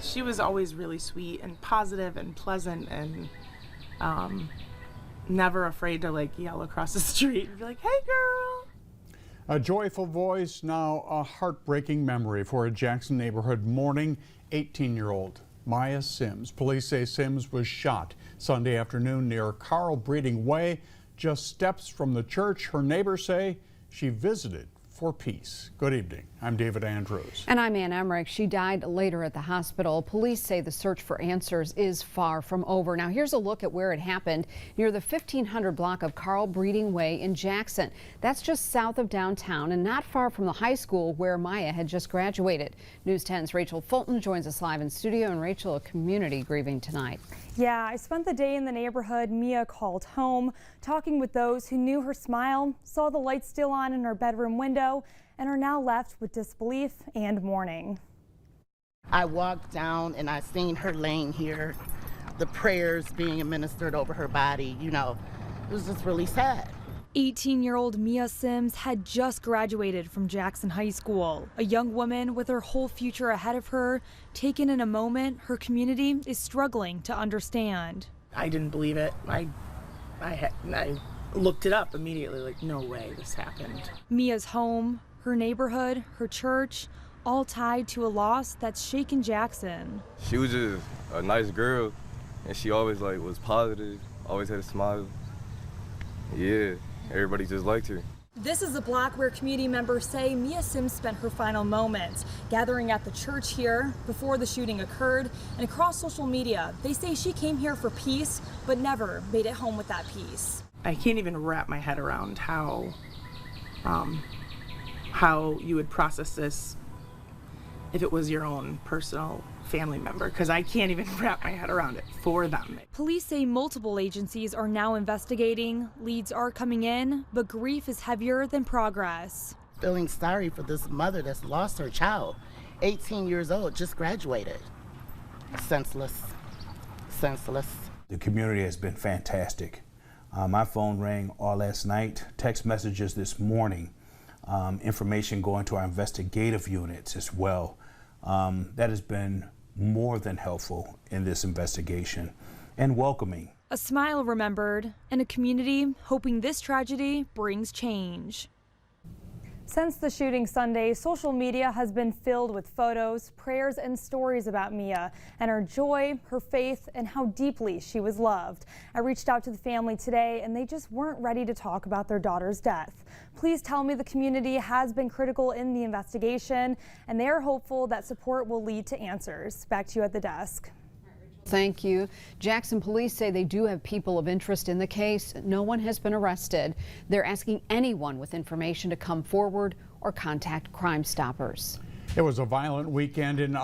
She was always really sweet and positive and pleasant and never afraid to like yell across the street and be like, hey girl. A joyful voice, now a heartbreaking memory for a Jackson neighborhood mourning 18-year-old Maya Sims. Police say Sims was shot Sunday afternoon near Carl Breeding Way, just steps from the church her neighbors say she visited for peace. Good evening. I'm David Andrews. And I'm Ann Emmerich. She died later at the hospital. Police say the search for answers is far from over. Now here's a look at where it happened near the 1500 block of Carl Breeding Way in Jackson. That's just south of downtown and not far from the high school where Maya had just graduated. News 10's Rachel Fulton joins us live in studio. And Rachel, a community grieving tonight. Yeah, I spent the day in the neighborhood. Mia called home, talking with those who knew her smile, saw the lights still on in her bedroom window, and are now left with disbelief and mourning. I walked down and I seen her laying here, the prayers being administered over her body. You know, it was just really sad. 18-year-old Mia Sims had just graduated from Jackson High School. A young woman with her whole future ahead of her, taken in a moment her community is struggling to understand. I didn't believe it. I looked it up immediately, like, no way this happened. Mia's home, her neighborhood, her church, all tied to a loss that's shaken Jackson. She was just a nice girl, and she always was positive, always had a smile. Yeah, everybody just liked her. This is the block where community members say Mia Sims spent her final moments, gathering at the church here before the shooting occurred, and across social media, they say she came here for peace, but never made it home with that peace. I can't even wrap my head around how you would process this if it was your own personal family member, because I can't even wrap my head around it for them. Police say multiple agencies are now investigating. Leads are coming in, but grief is heavier than progress. Feeling sorry for this mother that's lost her child, 18 years old, just graduated. Senseless, senseless. The community has been fantastic. My phone rang all last night, text messages this morning, information going to our investigative units as well. That has been more than helpful in this investigation and welcoming. A smile remembered, and a community hoping this tragedy brings change. Since the shooting Sunday, social media has been filled with photos, prayers, and stories about Mia and her joy, her faith, and how deeply she was loved. I reached out to the family today, and they just weren't ready to talk about their daughter's death. Please tell me the community has been critical in the investigation, and they are hopeful that support will lead to answers. Back to you at the desk. Thank you. Jackson police say they do have people of interest in the case. No one has been arrested. They're asking anyone with information to come forward or contact Crime Stoppers. It was a violent weekend in